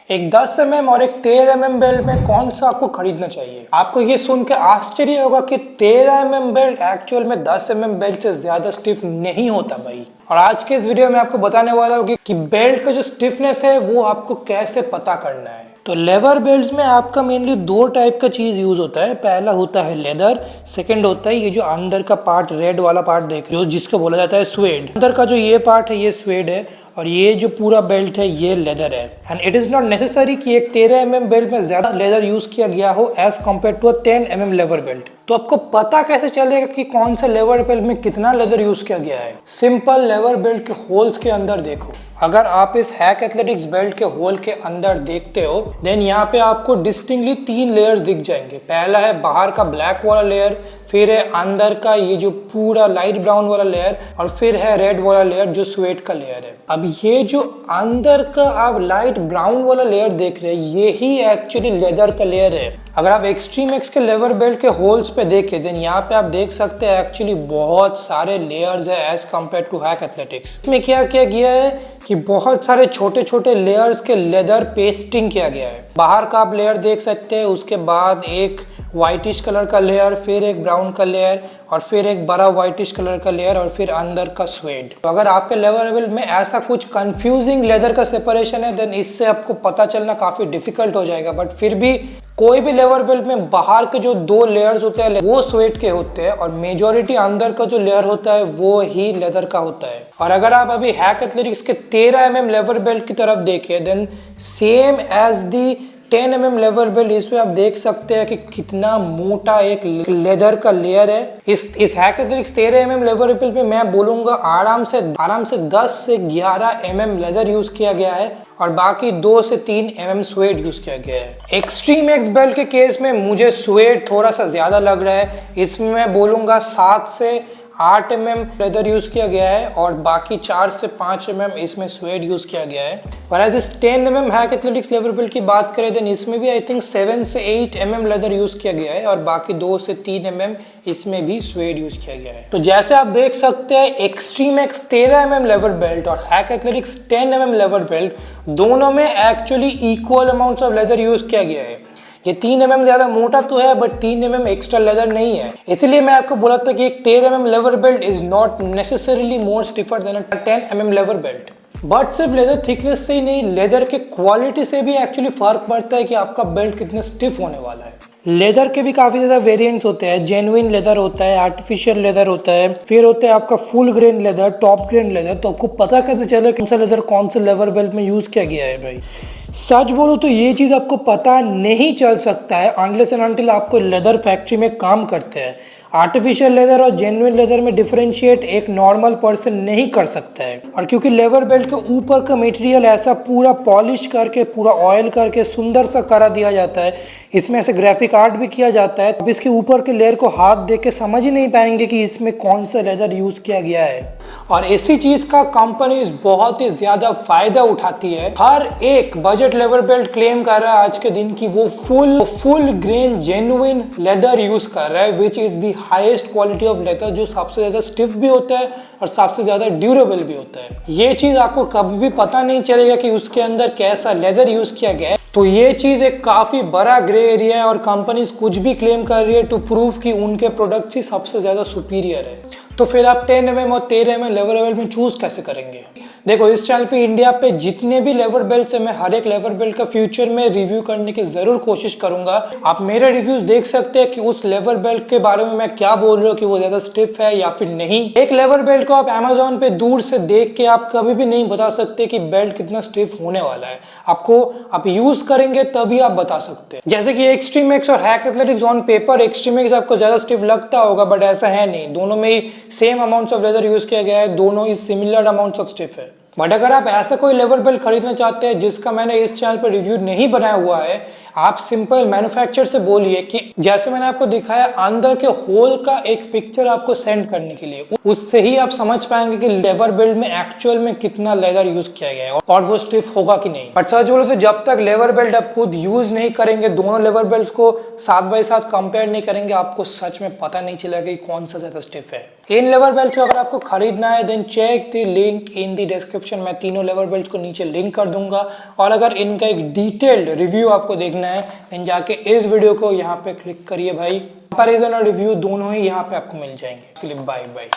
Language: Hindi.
एक 10 mm और एक 13 mm बेल्ट में कौन सा आपको खरीदना चाहिए? आपको ये सुन के आश्चर्य होगा कि 13 mm बेल्ट एक्चुअल में 10 mm बेल्ट से ज्यादा स्टिफ नहीं होता भाई। और आज के इस वीडियो में आपको बताने वाला हूँ कि बेल्ट का जो स्टिफनेस है वो आपको कैसे पता करना है। तो लेवर बेल्ट्स में आपका मेनली दो टाइप का चीज यूज होता है। पहला होता है लेदर, सेकंड होता है ये जो अंदर का पार्ट, रेड वाला पार्ट देख रहे हो, जिसको बोला जाता है स्वेड। अंदर का जो ये पार्ट है ये स्वेड है और ये जो पूरा बेल्ट है ये लेदर है। And it is not necessary कि एक 13 mm बेल्ट में ज्यादा लेदर यूज किया गया हो as compare to 10 mm lever belt. तो आपको पता कैसे चलेगा कि कौन सा लेवर बेल्ट में कितना लेदर यूज किया गया है? सिंपल लेवर बेल्ट के होल्स के अंदर देखो। अगर आप इस हैक एथलेटिक्स बेल्ट के होल के अंदर देखते हो देन यहाँ पे आपको डिस्टिंक्टली 3 लेयर्स दिख जाएंगे। पहला है बाहर का ब्लैक वाला लेयर, फिर है अंदर का ये जो पूरा लाइट ब्राउन वाला लेयर और फिर है रेड वाला लेयर जो स्वेट का लेयर है। अब ये जो अंदर का आप लाइट ब्राउन वाला लेयर देख रहे हैं ये ही एक्चुअली लेदर का लेयर है। अगर आप एक्सट्रीम एक्स के लेवर बेल्ट के होल्स पे देखें देन यहाँ पे आप देख सकते हैं एक्चुअली बहुत सारे लेयर्स है as compare to Hack Athletics. इसमें क्या किया गया है कि बहुत सारे छोटे छोटे लेयर्स के लेदर पेस्टिंग किया गया है। बाहर का आप लेयर देख सकते हैं, उसके बाद एक व्हाइटिश कलर का लेयर, फिर एक ब्राउन का लेयर और फिर एक बड़ा व्हाइटिश कलर का लेयर और फिर अंदर का स्वेड। तो अगर आपके लेवर बेल्ट में ऐसा कुछ कंफ्यूजिंग लेदर का सेपरेशन है देन इससे आपको पता चलना काफी डिफिकल्ट हो जाएगा। बट फिर भी कोई भी लेवर बेल्ट में बाहर के जो 2 लेयर्स होते हैं वो स्वेट के होते हैं और मेजॉरिटी अंदर का जो लेयर होता है वो ही लेदर का होता है। और अगर आप अभी हैक एथलेटिक्स के 13 mm लेवर बेल्ट की तरफ देखें then same as the 10 mm lever belt इसमें आप देख सकते हैं कि कितना मोटा एक लेदर का लेयर है। इस hack athletics 13 mm lever belt में मैं बोलूंगा आराम से 10 से 11 mm लेदर यूज किया गया है और बाकी 2 से 3 mm स्वेड यूज किया गया है। एक्सट्रीम एक्स बेल्ट के केस में मुझे स्वेड थोड़ा सा ज्यादा लग रहा है। इसमें मैं बोलूंगा 7 से 8 mm लेदर यूज किया गया है और बाकी 4 से 5 mm इसमें स्वेड यूज किया गया है। वरएज इस 10 mm हैक एथलेटिक्स लेवर बेल्ट की बात करें देन इसमें भी आई थिंक 7 से 8 mm लेदर यूज किया गया है और बाकी 2 से 3 mm इसमें भी स्वेड यूज किया गया है। तो जैसे आप देख सकते हैं extreme x 13 mm lever belt और hack athletics 10 mm lever belt दोनों में actually equal amounts of leather use किया गया है। ये 3 mm ज्यादा मोटा तो है बट 3 mm एक्स्ट्रा लेदर नहीं है। इसीलिए मैं आपको बोला था कि एक 13 mm lever belt is not necessarily more stiffer than a 10 mm lever belt. But सिर्फ लेदर थिकनेस से ही नहीं, लेदर के क्वालिटी से भी एक्चुअली फर्क पड़ता है कि आपका बेल्ट कितना स्टिफ होने वाला है। लेदर के भी काफी ज्यादा वेरिएंट्स होते हैं। जेन्युइन लेदर होता है, आर्टिफिशियल लेदर होता है, फिर होता है आपका full grain leather, top grain leather. तो आपको पता कैसे चले कौन सा लेदर कौन से लेवर बेल्ट में यूज किया गया है भाई? सच बोलो तो ये चीज आपको पता नहीं चल सकता है अनलेस एंड अनटिल आपको लेदर फैक्ट्री में काम करते हैं। आर्टिफिशियल लेदर और जेन्युइन लेदर में डिफरेंशिएट एक नॉर्मल पर्सन नहीं कर सकता है। और क्योंकि लेवर बेल्ट के ऊपर का मटेरियल ऐसा पूरा पॉलिश करके, पूरा ऑयल करके सुंदर सा करा दिया जाता है, इसमें ऐसे ग्राफिक आर्ट भी किया जाता है, तो इसके ऊपर के लेयर को हाथ देख के समझ ही नहीं पाएंगे कि इसमें कौन सा लेदर यूज किया गया है। और इसी चीज का कंपनीज बहुत ही ज्यादा फायदा उठाती है। हर एक बजट लेवर बेल्ट क्लेम कर रहा है आज के दिन की वो full grain genuine leather use कर रहा है which is the highest quality of leather, जो सबसे ज्यादा स्टिफ भी होता है और सबसे ज्यादा ड्यूरेबल भी होता है। ये चीज आपको कभी भी पता नहीं चलेगा कि उसके अंदर कैसा लेदर यूज किया गया है। तो ये चीज एक काफी बड़ा ग्रे एरिया है और कंपनीज कुछ भी क्लेम कर रही है टू प्रूव कि उनके प्रोडक्ट्स ही सबसे ज्यादा सुपीरियर है। तो फिर आप 10 mm और 13 mm लेवर बेल्ट में चूज कैसे करेंगे? देखो इस चैनल पे इंडिया पे जितने भी लेवर बेल्ट है मैं हर एक लेवर बेल्ट का फ्यूचर में रिव्यू करने की जरूर कोशिश करूंगा। आप मेरे रिव्यूज देख सकते हैं कि उस लेवर बेल्ट के बारे में मैं क्या बोल रहा हूँ कि वो ज्यादा स्टिफ है या फिर नहीं। एक लेवर बेल्ट को आप अमेजोन पे दूर से देख के आप कभी भी नहीं बता सकते कि बेल्ट कितना स्टिफ होने वाला है। आप यूज करेंगे तभी आप बता सकते हैं। जैसे कि एक्सट्रीम एक्स और hack athletics on paper extreme x आपको ज्यादा स्टिफ लगता होगा बट ऐसा है नहीं। दोनों में ही same amounts of leather use किया गया है, दोनों ही सिमिलर अमाउंट्स ऑफ स्टिफ है। बट अगर आप ऐसा कोई लेवर बेल्ट खरीदना चाहते हैं जिसका मैंने इस चैनल पर रिव्यू नहीं बनाया हुआ है, आप सिंपल मैन्युफैक्चरर से बोलिए कि जैसे मैंने आपको दिखाया अंदर के होल का एक पिक्चर आपको सेंड करने के लिए, उससे ही आप समझ पाएंगे कि लेवर बेल्ट में एक्चुअल में कितना लेदर यूज किया गया है और वो स्टिफ होगा कि नहीं। बट सच बोलो तो जब तक लेवर बेल्ट आप खुद यूज नहीं करेंगे, दोनों लेवर बेल्ट को साथ बाई साथ कंपेयर नहीं करेंगे, आपको सच में पता नहीं चलेगा कि कौन सा ज्यादा स्टिफ है। इन लेवर बेल्ट को अगर आपको खरीदना है then check the link in the description. मैं तीनों लेवर बेल्ट को नीचे लिंक कर दूंगा। और अगर इनका एक डिटेल्ड रिव्यू आपको देखना है देन जाके इस वीडियो को यहाँ पे क्लिक करिए भाई। कंपैरिजन और रिव्यू दोनों ही यहाँ पे आपको मिल जाएंगे। Bye bye.